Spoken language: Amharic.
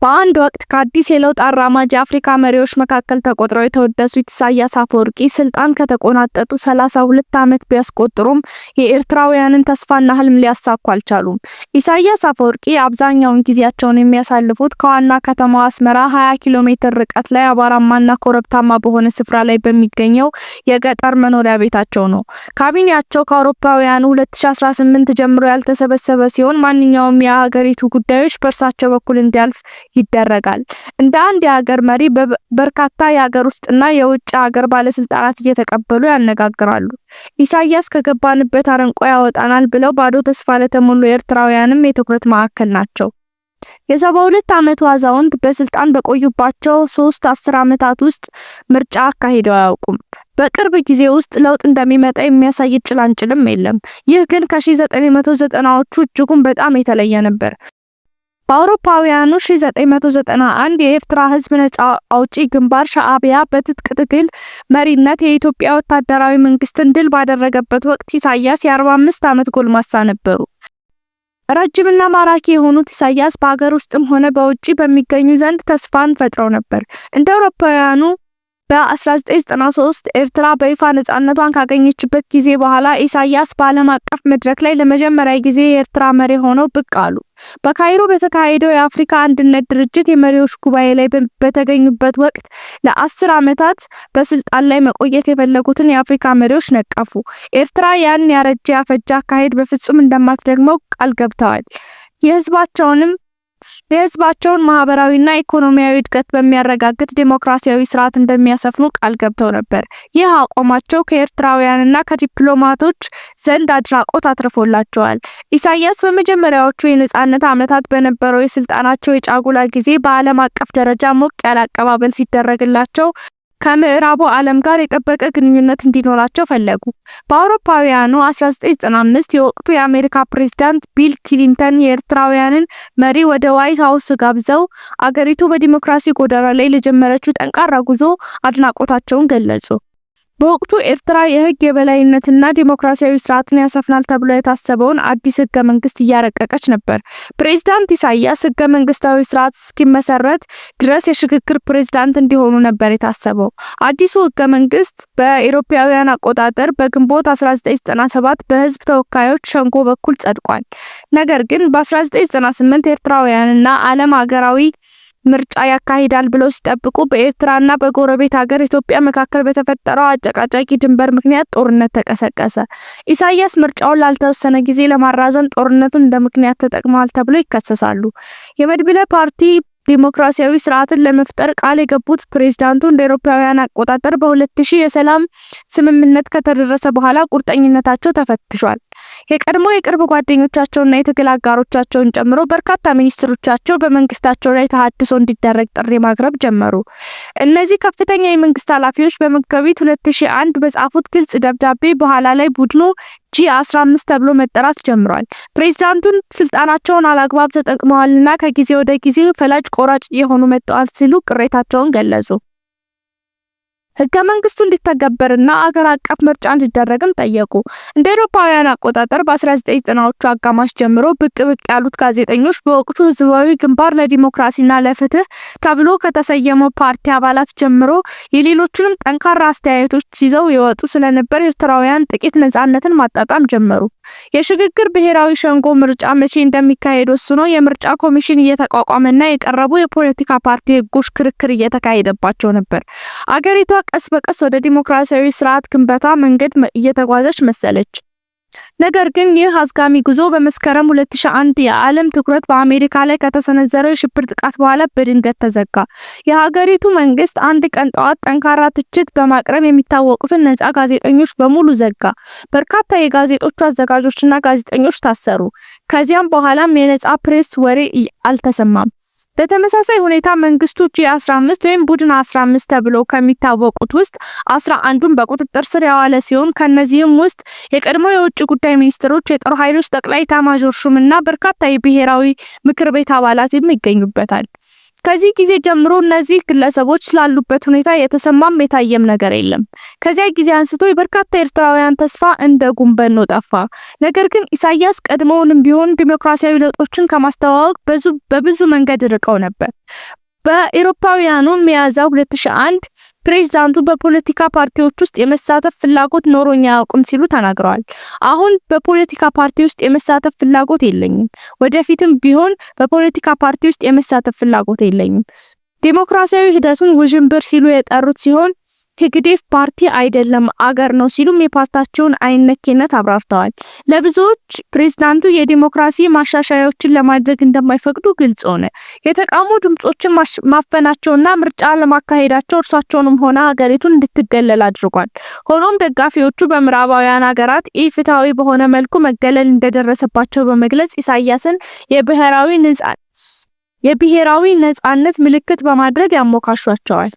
በአንድ ወቅት ከአዲስ የለውጥ አራማጅ የአፍሪካ መሪዎች መካከል ተቆጥረው የተወደሱት ኢሳያስ አፈወርቂ ስልጣን ከተቆናጠጡ 32 ዓመት ቢያስቆጥሩም የኤርትራውያንን ተስፋና ህልም ሊያሳኩ አልቻሉም። ኢሳያስ አፈወርቂ አብዛኛውን ጊዜያቸውን የሚያሳልፉት ከዋና ከተማዋ አስመራ 20 ኪሎ ሜትር ርቀት ላይ አቧራማና ኮረብታማ በሆነ ስፍራ ላይ በሚገኘው የገጠር መኖሪያ ቤታቸው ነው። ካቢኔያቸው ከአውሮፓውያኑ 2018 ጀምሮ ያልተሰበሰበ ሲሆን ማንኛውም የሀገሪቱ ጉዳዮች በእርሳቸው በኩል እንዲያልፍ ይደረጋል። እንደ አንድ የሀገር መሪ በርካታ የሀገር ውስጥና የውጭ ሀገር ባለስልጣናት እየተቀበሉ ያነጋግራሉ። ኢሳያስ ከገባንበት አረንቋ ያወጣናል ብለው ባዶ ተስፋ ለተሞሉ ኤርትራውያንም የትኩረት ማዕከል ናቸው። የ72 ዓመቱ አዛውንት በስልጣን በቆዩባቸው 10 ዓመታት ውስጥ ምርጫ አካሂደው አያውቁም። በቅርብ ጊዜ ውስጥ ለውጥ እንደሚመጣ የሚያሳይ ጭላንጭልም የለም። ይህ ግን ከ1990ዎቹ እጅጉን በጣም የተለየ ነበር። በአውሮፓውያኑ 1991 የኤርትራ ህዝብ ነጻ አውጪ ግንባር ሻዕቢያ በትጥቅ ትግል መሪነት የኢትዮጵያ ወታደራዊ መንግስትን ድል ባደረገበት ወቅት ኢሳያስ የ45 ዓመት ጎልማሳ ነበሩ። ረጅምና ማራኪ የሆኑት ኢሳያስ በአገር ውስጥም ሆነ በውጪ በሚገኙ ዘንድ ተስፋን ፈጥረው ነበር። እንደ አውሮፓውያኑ በ1993 ኤርትራ በይፋ ነጻነቷን ካገኘችበት ጊዜ በኋላ ኢሳያስ በዓለም አቀፍ መድረክ ላይ ለመጀመሪያ ጊዜ የኤርትራ መሪ ሆነው ብቅ አሉ። በካይሮ በተካሄደው የአፍሪካ አንድነት ድርጅት የመሪዎች ጉባኤ ላይ በተገኙበት ወቅት ለ10 ዓመታት በስልጣን ላይ መቆየት የፈለጉትን የአፍሪካ መሪዎች ነቀፉ። ኤርትራ ያን ያረጀ ያፈጀ አካሄድ በፍጹም እንደማትደግመው ቃል ገብተዋል። የህዝባቸውን ማህበራዊና ኢኮኖሚያዊ እድገት በሚያረጋግጥ ዲሞክራሲያዊ ስርዓት እንደሚያሰፍኑ ቃል ገብተው ነበር። ይህ አቋማቸው ከኤርትራውያንና ከዲፕሎማቶች ዘንድ አድናቆት አትርፎላቸዋል። ኢሳያስ በመጀመሪያዎቹ የነጻነት ዓመታት በነበረው የስልጣናቸው የጫጉላ ጊዜ በዓለም አቀፍ ደረጃ ሞቅ ያለ አቀባበል ሲደረግላቸው ከምዕራቡ ዓለም ጋር የጠበቀ ግንኙነት እንዲኖራቸው ፈለጉ። በአውሮፓውያኑ 1995 የወቅቱ የአሜሪካ ፕሬዝዳንት ቢል ክሊንተን የኤርትራውያንን መሪ ወደ ዋይት ሃውስ ጋብዘው አገሪቱ በዲሞክራሲ ጎዳና ላይ ለጀመረችው ጠንካራ ጉዞ አድናቆታቸውን ገለጹ። በወቅቱ ኤርትራ የህግ የበላይነትና ዲሞክራሲያዊ ስርዓትን ያሰፍናል ተብሎ የታሰበውን አዲስ ህገ መንግስት እያረቀቀች ነበር። ፕሬዝዳንት ኢሳያስ ህገ መንግስታዊ ስርዓት እስኪመሰረት ድረስ የሽግግር ፕሬዝዳንት እንዲሆኑ ነበር የታሰበው። አዲሱ ህገ መንግስት በአውሮፓውያን አቆጣጠር በግንቦት 1997 በህዝብ ተወካዮች ሸንጎ በኩል ጸድቋል። ነገር ግን በ1998 ኤርትራውያንና ዓለም ሀገራዊ ምርጫ ያካሂዳል ብለው ሲጠብቁ በኤርትራና በጎረቤት ሀገር ኢትዮጵያ መካከል በተፈጠረው አጨቃጫቂ ድንበር ምክንያት ጦርነት ተቀሰቀሰ። ኢሳያስ ምርጫውን ላልተወሰነ ጊዜ ለማራዘም ጦርነቱን እንደ ምክንያት ተጠቅመዋል ተብለው ይከሰሳሉ። የመድብለ ፓርቲ ዲሞክራሲያዊ ስርዓትን ለመፍጠር ቃል የገቡት ፕሬዝዳንቱ እንደ አውሮፓውያን አቆጣጠር በ2000 የሰላም ስምምነት ከተደረሰ በኋላ ቁርጠኝነታቸው ተፈትሿል። የቀድሞ የቅርብ ጓደኞቻቸውና የትግል አጋሮቻቸውን ጨምሮ በርካታ ሚኒስትሮቻቸው በመንግስታቸው ላይ ተሐድሶ እንዲደረግ ጥሪ ማቅረብ ጀመሩ። እነዚህ ከፍተኛ የመንግስት ኃላፊዎች በመጋቢት 2001 በጻፉት ግልጽ ደብዳቤ በኋላ ላይ ቡድኑ G15 ተብሎ መጠራት ጀምሯል። ፕሬዝዳንቱን ስልጣናቸውን አላግባብ ተጠቅመዋልና ከጊዜ ወደ ጊዜ ፈላጭ ቆራጭ የሆኑ መጥተዋል ሲሉ ቅሬታቸውን ገለጹ። ህገ መንግስቱ እንዲተገበርና አገር አቀፍ ምርጫ እንዲደረግም ጠየቁ። እንደ አውሮፓውያን አቆጣጠር በ1990ዎቹ አጋማሽ ጀምሮ ብቅ ያሉት ጋዜጠኞች በወቅቱ ህዝባዊ ግንባር ለዲሞክራሲና ለፍትህ ተብሎ ከተሰየመው ፓርቲ አባላት ጀምሮ የሌሎችንም ጠንካራ አስተያየቶች ይዘው የወጡ ስለነበር ኤርትራውያን ጥቂት ነጻነትን ማጣጣም ጀመሩ። የሽግግር ብሔራዊ ሸንጎ ምርጫ መቼ እንደሚካሄድ ወስኖ የምርጫ ኮሚሽን እየተቋቋመና የቀረቡ የፖለቲካ ፓርቲ ህጎች ክርክር እየተካሄደባቸው ነበር። አገሪቷ ቀስ በቀስ ወደ ዲሞክራሲያዊ ስርዓት ግንባታ መንገድ እየተጓዘች መሰለች። ነገር ግን ይህ አዝጋሚ ጉዞ በመስከረም 2001 የዓለም ትኩረት በአሜሪካ ላይ ከተሰነዘረው የሽብር ጥቃት በኋላ በድንገት ተዘጋ። የሀገሪቱ መንግስት አንድ ቀን ጠዋት ጠንካራ ትችት በማቅረብ የሚታወቁትን ነጻ ጋዜጠኞች በሙሉ ዘጋ። በርካታ የጋዜጦቹ አዘጋጆችና ጋዜጠኞች ታሰሩ። ከዚያም በኋላም የነጻ ፕሬስ ወሬ አልተሰማም። በተመሳሳይ ሁኔታ መንግስቱ G15 ወይም ቡድን 15 ተብለው ከሚታወቁት ውስጥ 11ን በቁጥጥር ስር ያዋለ ሲሆን ከነዚህም ውስጥ የቀድሞ የውጭ ጉዳይ ሚኒስትሮች፣ የጦር ኃይሎች ጠቅላይ ኤታማዦር ሹምና በርካታ የብሔራዊ ምክር ቤት አባላት ይገኙበታል። ከዚህ ጊዜ ጀምሮ እነዚህ ግለሰቦች ስላሉበት ሁኔታ የተሰማም የታየም ነገር የለም። ከዚያ ጊዜ አንስቶ የበርካታ ኤርትራውያን ተስፋ እንደ ጉም በኖ ጠፋ። ነገር ግን ኢሳያስ ቀድሞውንም ቢሆን ዲሞክራሲያዊ ለውጦችን ከማስተዋወቅ በብዙ መንገድ ርቀው ነበር። በአውሮፓውያኑ ሚያዝያ 2001 ፕሬዝዳንቱ በፖለቲካ ፓርቲዎች ውስጥ የመሳተፍ ፍላጎት ኖሮኝ አያውቅም ሲሉ ተናግረዋል። አሁን በፖለቲካ ፓርቲ ውስጥ የመሳተፍ ፍላጎት የለኝም፣ ወደፊትም ቢሆን በፖለቲካ ፓርቲ ውስጥ የመሳተፍ ፍላጎት የለኝም። ዲሞክራሲያዊ ሂደቱን ውዥንብር ሲሉ የጠሩት ሲሆን ህግዴፍ ፓርቲ አይደለም አገር ነው ሲሉም የፓርቲያቸውን አይነኬነት አብራርተዋል። ለብዙዎች ፕሬዝዳንቱ የዲሞክራሲ ማሻሻያዎችን ለማድረግ እንደማይፈቅዱ ግልጽ ሆነ። የተቃውሞ ድምጾችን ማፈናቸውና ምርጫ ለማካሄዳቸው እርሳቸውንም ሆነ ሀገሪቱን እንድትገለል አድርጓል። ሆኖም ደጋፊዎቹ በምዕራባውያን ሀገራት ኢፍትሐዊ በሆነ መልኩ መገለል እንደደረሰባቸው በመግለጽ ኢሳያስን የብሔራዊ ነጻነት ምልክት በማድረግ ያሞካሿቸዋል።